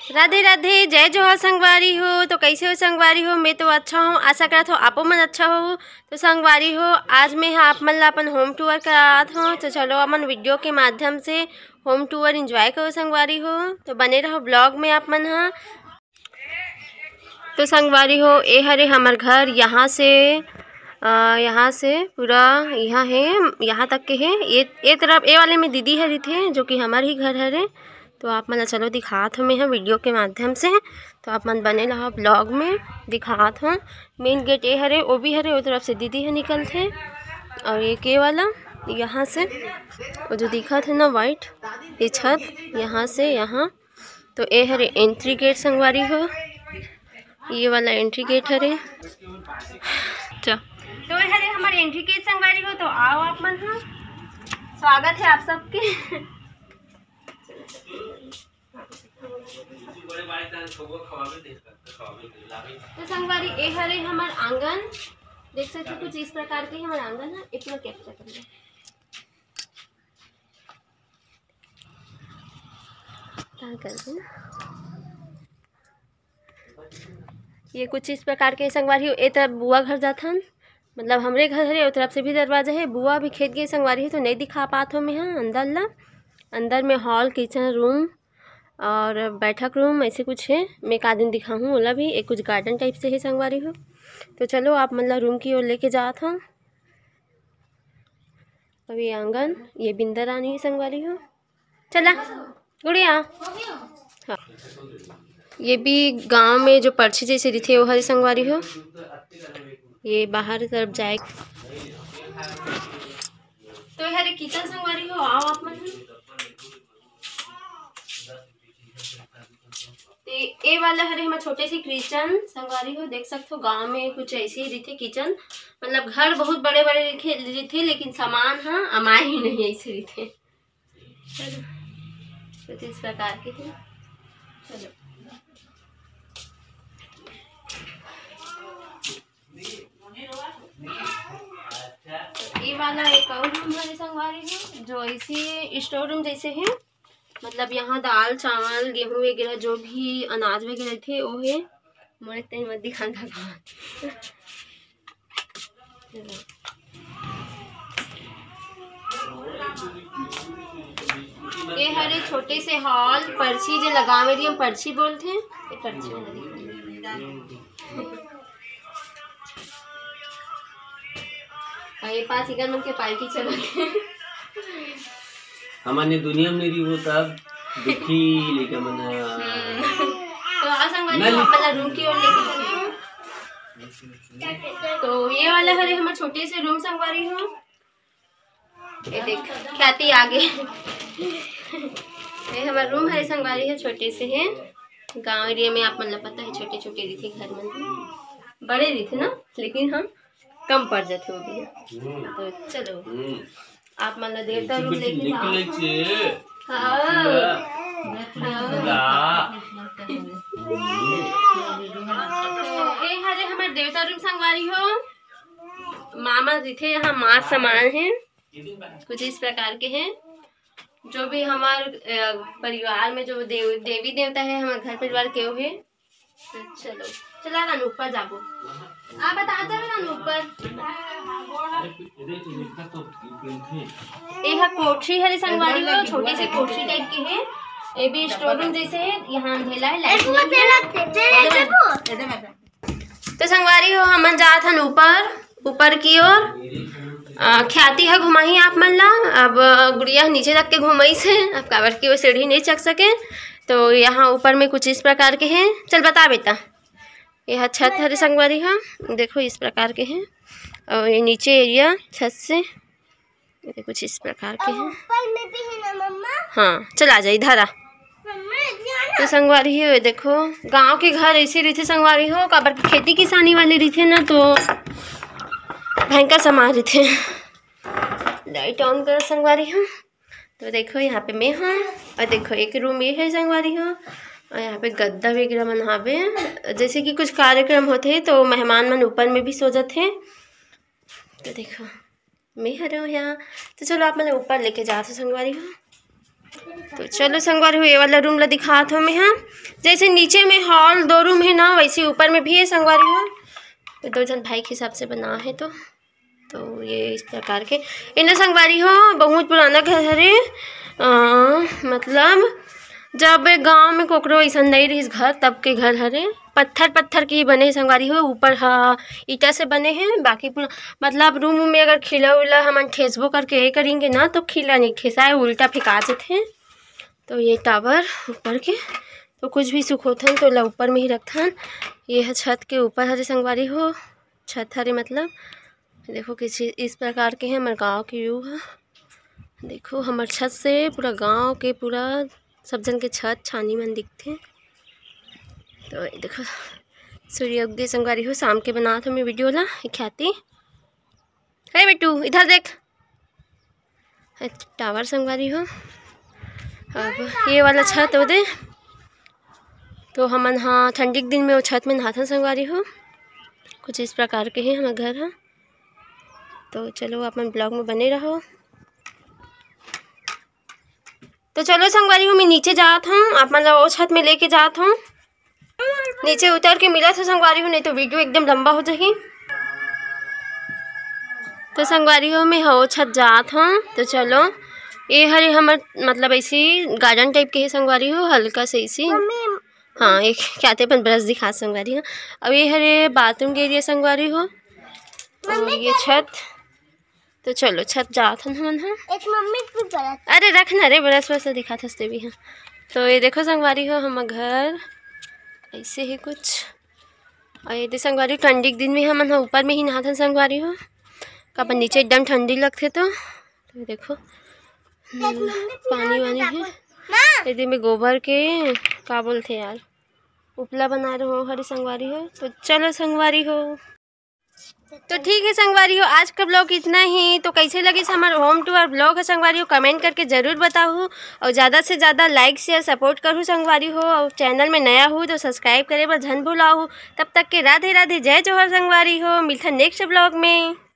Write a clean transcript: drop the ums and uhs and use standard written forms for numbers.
राधे राधे, जय जोहार संगवारी हो। तो कैसे हो संगवारी हो? मैं तो अच्छा हूँ, आशा करत हो आपो मन अच्छा हो। तो संगवारी हो, आज मैं आप मन ला अपन होम टूर करात हूँ। तो चलो अपन वीडियो के माध्यम से होम टूर एंजॉय करो संगवारी हो। तो बने रहो ब्लॉग में आप मन हा। तो संगवारी हो, ए हरे हमार घर। यहाँ से पूरा यहाँ है, यहाँ तक के है। ये तरफ ए वाले में दीदी हरी थे, जो कि हमार ही घर हरे। तो आप मन चलो दिखात हूँ मैं वीडियो के माध्यम से। तो आप मन बने रहा ब्लॉग में, दिखात हूँ। मेन गेट ए हरे, वो भी हरे, उस तरफ से दीदी है निकलते। और ये के वाला यहाँ से वो जो दिखा थे ना वाइट, ये छत यहाँ से यहाँ। तो ए हरे एंट्री गेट संगवारी हो, ये वाला एंट्री गेट हरे। तो हरे हमारे एंट्री गेट संगवारी हो। तो आओ आप मन, हाँ स्वागत है आप सबके। तो संगवारी ए हरे हमार आंगन, देख सकते कुछ इस प्रकार के हमारे आंगन है। इतना कैप्चर कर ले, क्या करते हैं ये कुछ इस प्रकार के संगवारी हो। ए तरफ बुआ घर जाता, मतलब हमरे घर है, उस तरफ से भी दरवाजा है। बुआ भी खेत गई संगवारी है, तो नहीं दिखा पात हो मैं। हाँ अंदर ला, अंदर में हॉल, किचन रूम और बैठक रूम ऐसे कुछ है। मैं एक आदमी दिखाऊँ ओला भी, एक कुछ गार्डन टाइप से है संगवारी हो। तो चलो आप मतलब रूम की ओर लेके जात हूँ। अब ये आंगन, ये बिंदर रानी है संगवारी हो। चला गुड़िया, हाँ ये भी गांव में जो पर्ची जैसे दिखे वो हरी संगवारी हो। ये बाहर तरफ जाए तो हरे किचन संगवारी हो। आओ आप मन, ए वाला हरे हमारे छोटे से किचन संगवारी हो। देख सकते हो गांव में कुछ ऐसे ही दिखे किचन, मतलब घर बहुत बड़े बड़े दिखे लेकिन सामान हाँ अमाए ही नहीं ऐसे दिखे। कुछ इस प्रकार के हैं। चलो ये वाला एक और रूम है संगवारी है, जो ऐसे स्टोर रूम जैसे है। मतलब यहाँ दाल चावल गेहूँ वगैरह जो भी अनाज वगैरह थे वो है। मोरे तय मत दिखाना ये हरे छोटे से हॉल, पर्ची जो लगावे रही हम पर्ची बोलते हैं। ये पर्ची ये पास इधर मन के पालकी चला हमारे दुनिया में नहीं वो तब देखी लेके मना। तो आसंगवारी वाला रूम की ओर लेके चलते। तो ये वाला हरे हमारे छोटे से रूम संगवारी हो। ये देख ख्याति आगे ये हमारा रूम हरे संगवारी है, छोटे से है। गांव एरिया में आप मतलब पता है छोटे छोटे दिखे घर में, बड़े दिखे ना, लेकिन हम कम पड़ जाते वो भी। तो चलो आप मतलब देवता रूम लेके हरे हमारे देवता रूम संगवारी हो। मामा दिखे यहाँ माँ समान है, कुछ इस प्रकार के हैं। जो भी हमारे परिवार में जो देवी देवता है हमारे घर परिवार के है। तो चलो चला ना ऊपर जाबो, आप बता ना ऊपर। ये है कोठरी हरे संगवारी हो, छोटी सी कोठरी टाइप की है। ये भी स्टोर रूम जैसे है, यहाँ अंधेला है, लाइट नहीं है। तो संगवारी हो हम जात हन ऊपर की ओर। ख्याति है घुमाई आप मन ला। अब गुड़िया नीचे तक के घुमाई से, अब काबर की वो सीढ़ी नहीं चढ़ सके। तो यहाँ ऊपर में कुछ इस प्रकार के हैं। चल बता बेटा, यह छत हरे संगवारी है, देखो इस प्रकार के हैं। और ये नीचे एरिया छत से कुछ इस प्रकार के हैं। हाँ चल आ जा इधर आ। तो संगवारी है देखो गांव के घर ऐसे रहते संगवारी हो, काबर की खेती किसानी वाले रहते ना, तो भयंकर समाज रहते। लाइट ऑन कर संगवारी हो। तो देखो यहाँ पे मैं हूँ, और देखो एक रूम ये है संगवारी हो। और यहाँ पे गद्दा वगैरह बनावे, जैसे कि कुछ कार्यक्रम होते तो मेहमान मन ऊपर में भी सो जाते हैं। तो देखो मैं हरे हूँ यहाँ। तो चलो आप मतलब ऊपर लेके जाते संगवारी हो। तो चलो संगवारी हो ये वाला रूम ला दिखात हो मैं। हाँ जैसे नीचे में हॉल 2 रूम है ना, वैसे ऊपर में भी है संगवारी हो। तो 2 जन भाई के हिसाब से बना है। तो ये इस प्रकार के इन संगवारी हो बहुत पुराना घर है। मतलब जब गांव में कोकरो ऐसा नहीं रही घर तब के घर हरे। पत्थर के ही बने हैं संगवारी हो। ऊपर ईटा से बने हैं। बाकी पूरा मतलब रूम में अगर खिला उला हम ठेसबो करके ये करेंगे ना तो खिला नहीं ठेसाए, उल्टा फेंका देते हैं। तो ये टावर ऊपर के तो कुछ भी सुख होता है तो ला ऊपर में ही रखथन। ये है छत के ऊपर हरे संगवारी हो। छत हरे मतलब देखो किसी इस प्रकार के हैं। हमारे गाँव के व्यू है। देखो हमारे छत से पूरा गांव के पूरा सब जन के छत छानी मन दिखते। तो देखो सूर्य उदय संगवारी हो। शाम के बना था मैं वीडियो ला ख्याति। है बेटू इधर देख टावर संगवारी हो। अब ये वाला छत हो दे तो हमन हाँ ठंडी के दिन में वो छत में नहाथन संगवारी हो। कुछ इस प्रकार के हैं हमारे घर। हाँ तो चलो अपन ब्लॉग में बने रहो। तो चलो संगवारी हो मैं नीचे जात हूँ। आप मतलब वो छत में लेके जात हूँ। नीचे उतर के मिला था संगवारी हो, नहीं तो वीडियो एकदम लंबा हो जाएगी। तो संगवारी हो मैं हो छत जात हूँ। तो चलो ये हरे हमार मतलब ऐसी गार्डन टाइप के है संगवारी हो। हल्का से इसी हाँ एक क्या थे अपन ब्रश दिखा संगवारी हो। अब ये हरे बाथरूम के एरिया संगवारी हो। और ये छत। तो चलो छत जात हन हमन। हाँ अरे रखना रे ब्रश वैसे दिखा थसते भी। हाँ तो ये देखो संगवारी हो हम घर ऐसे ही कुछ। और ये संगवारी ठंडी के दिन में हम ऊपर में ही नहाथन संगवारी हो। कब नीचे एकदम ठंडी लगते तो देखो पानी वानी है। यदि में गोबर के का बोलते यार उपला बना रहे हो हरी संगवारी हो। तो चलो संगवारी हो तो ठीक है संगवारी हो आज का ब्लॉग इतना ही। तो कैसे लगे हमारा होम टूर ब्लॉग है संगवारी हो कमेंट करके ज़रूर बताओ। और ज़्यादा से ज़्यादा लाइक शेयर सपोर्ट करूँ संगवारी हो। और चैनल में नया हो तो सब्सक्राइब करे पर झन भूलाओ। तब तक के राधे राधे जय जौहर संगवारी हो। मिलता नेक्स्ट ब्लॉग में।